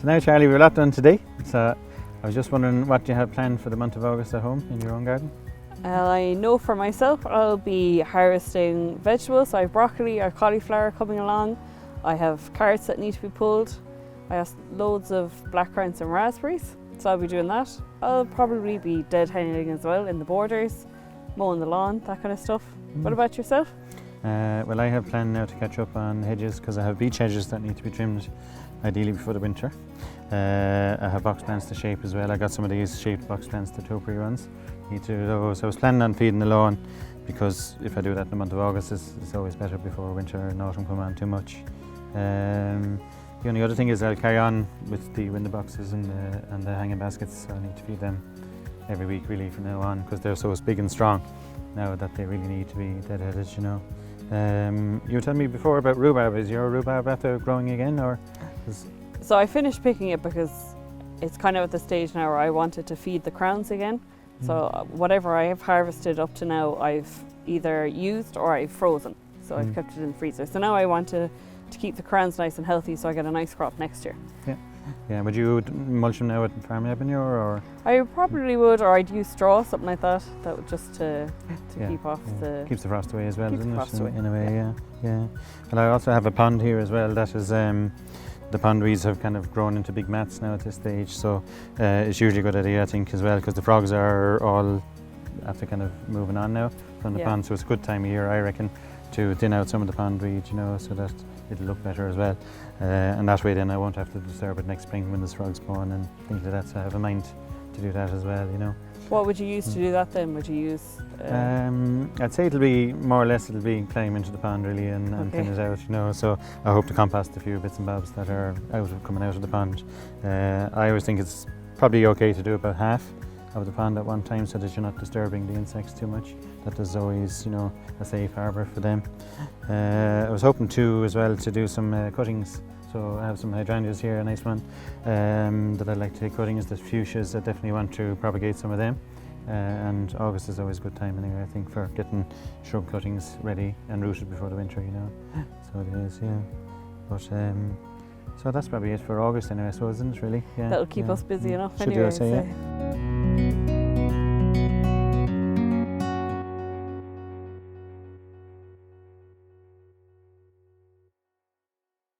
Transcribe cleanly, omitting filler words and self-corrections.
So now, Charlie, we're a lot done today. So I was just wondering what you have planned for the month of August at home in your own garden? I know for myself I'll be harvesting vegetables. So I have broccoli or cauliflower coming along. I have carrots that need to be pulled. I have loads of blackcurrants and raspberries, so I'll be doing that. I'll probably be deadheading as well in the borders, mowing the lawn, that kind of stuff. What about yourself? Well, I have planned now to catch up on hedges because I have beech hedges that need to be trimmed ideally before the winter. I have box plants to shape as well. I got some of these shaped box plants, the topiary ones. Need to do those. I was planning on feeding the lawn because if I do that in the month of August, it's always better before winter and autumn come on too much. The only other thing is I'll carry on with the window boxes and the hanging baskets. So I need to feed them every week really from now on because they're so big and strong now that they really need to be deadheaded, you know. You were telling me before about rhubarb. Is your rhubarb after growing again, or? So I finished picking it because it's kind of at the stage now where I wanted to feed the crowns again. So whatever I have harvested up to now, I've either used or I've frozen. So I've kept it in the freezer. So now I want to keep the crowns nice and healthy so I get a nice crop next year. Yeah. Would you mulch them now with farm manure, or? I probably would, or I'd use straw, something like that. That would just to keep off the... Keeps the frost away as well, doesn't it? Frost away. In a way, yeah. Well, I also have a pond here as well. That is, the pond weeds have kind of grown into big mats now at this stage. So it's usually a good idea, I think, as well, because the frogs are all after kind of moving on now from the pond. So it's a good time of year, I reckon, to thin out some of the pond weed, you know, so that it'll look better as well. And that way then I won't have to disturb it next spring when there's frogs spawn and things like that. So I have a mind to do that as well, you know. What would you use to do that then? Would you use... I'd say it'll be more or less climb into the pond really and thin it out, you know. So I hope to compost a few bits and bobs that are coming out of the pond. I always think it's probably okay to do about half of the pond at one time so that you're not disturbing the insects too much. That there's always, you know, a safe harbour for them. I was hoping too as well to do some cuttings. So I have some hydrangeas here, a nice one that I'd like to take cuttings. The fuchsias, I definitely want to propagate some of them. And August is always a good time anyway, I think, for getting shrub cuttings ready and rooted before the winter, you know. So it is, yeah. But so that's probably it for August anyway, I suppose, isn't it really? Yeah. That'll keep us busy enough Should anyway. do, I say, yeah.